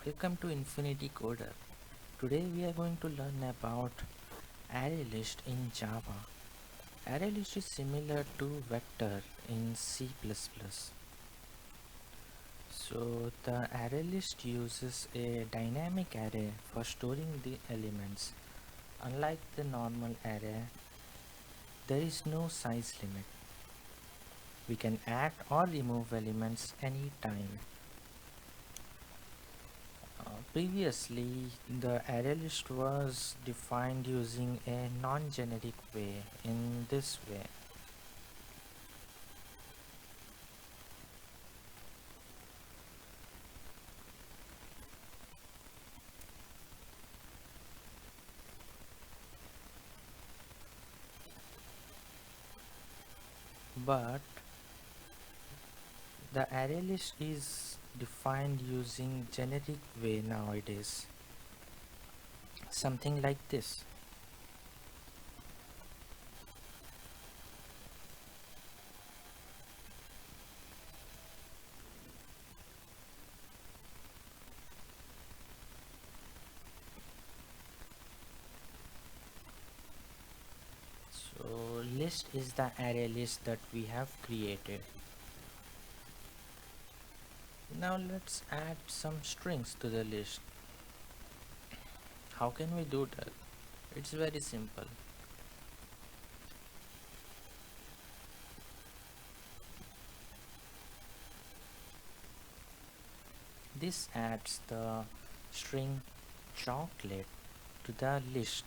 Welcome to Infinity Coder. Today we are going to learn about ArrayList in Java. ArrayList is similar to vector in C++. So the ArrayList uses a dynamic array for storing the elements. Unlike the normal array, there is no size limit. We can add or remove elements anytime. Previously, the array list was defined using a non-generic way, in this way. But the array list is defined using generic way nowadays. Something like this. So list is the array list that we have created. Now let's add some strings to the list. How can we do that? It's very simple. This adds the string chocolate to the list.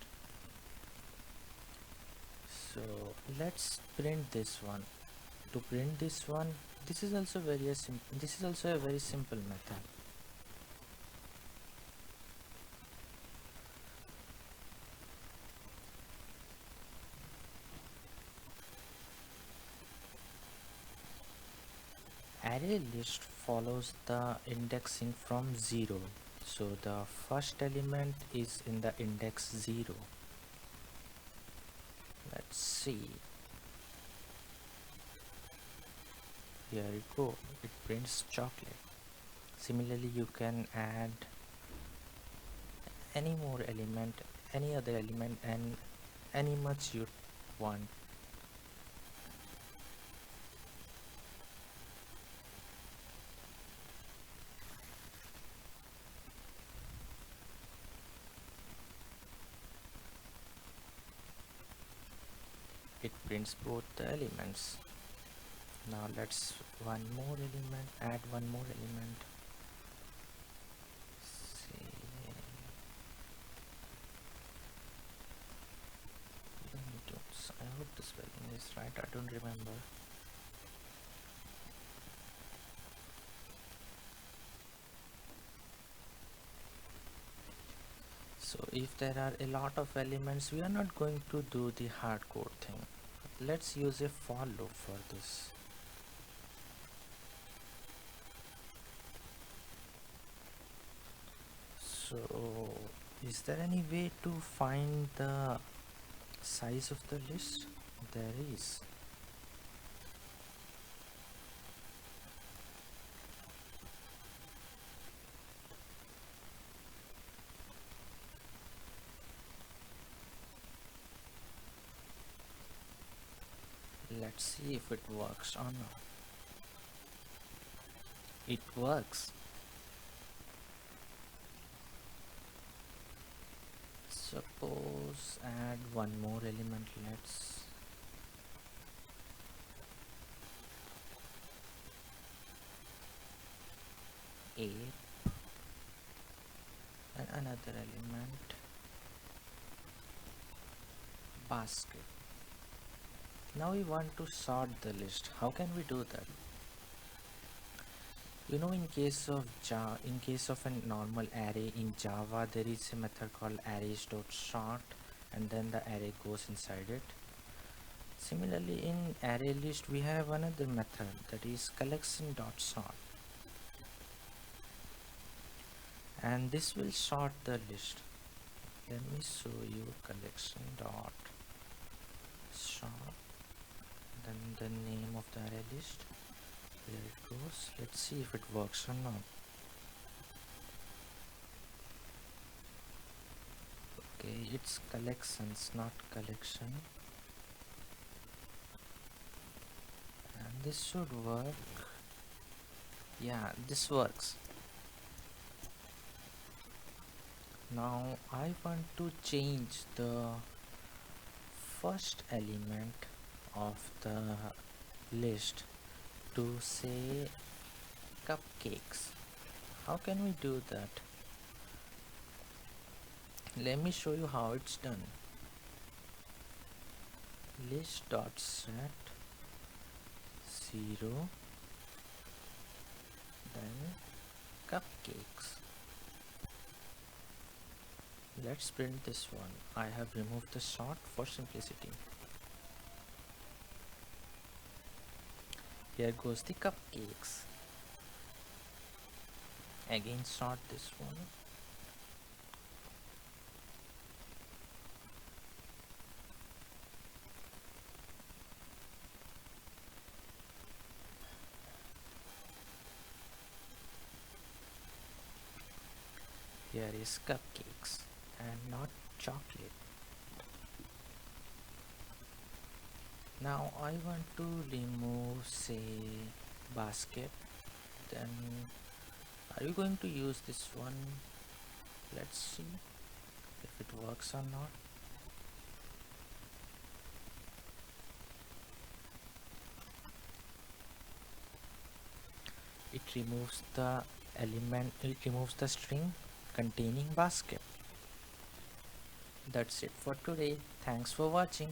So let's print this one. To print this one, this is also a very simple method. Array list follows the indexing from 0. So the first element is in the index 0. Let's see. Here you go. It prints chocolate. Similarly, you can add any other element, and any much you want. It prints both the elements. Now let's add one more element. See, I hope the spelling is right. I don't remember. So if there are a lot of elements, we are not going to do the hardcore thing. Let's use a for loop for this. So is there any way to find the size of the list? There is. Let's see if it works or not. It works. Suppose add one more element. Let's ape and another element basket. Now we want to sort the list. How can we do that? You know, in case of a normal array in Java, there is a method called arrays.sort, and then the array goes inside it. Similarly, in array list we have another method, that is collection.sort, and this will sort the list. Let me show you collection.sort, then the name of the array list. There it goes. Let's see if it works or not. Okay, it's collections, not collection. And this should work. Yeah, this works. Now I want to change the first element of the list to say cupcakes. How can we do that? Let me show you how it's done. List dot set 0, then cupcakes. Let's print this one. I have removed the sort for simplicity. Here goes the cupcakes. Again sort this one. Here is cupcakes and not chocolate. Now I want to remove, say, basket. Then are you going to use this one? Let's see if it works or not. It removes the it removes the string containing basket. That's it for today. Thanks for watching.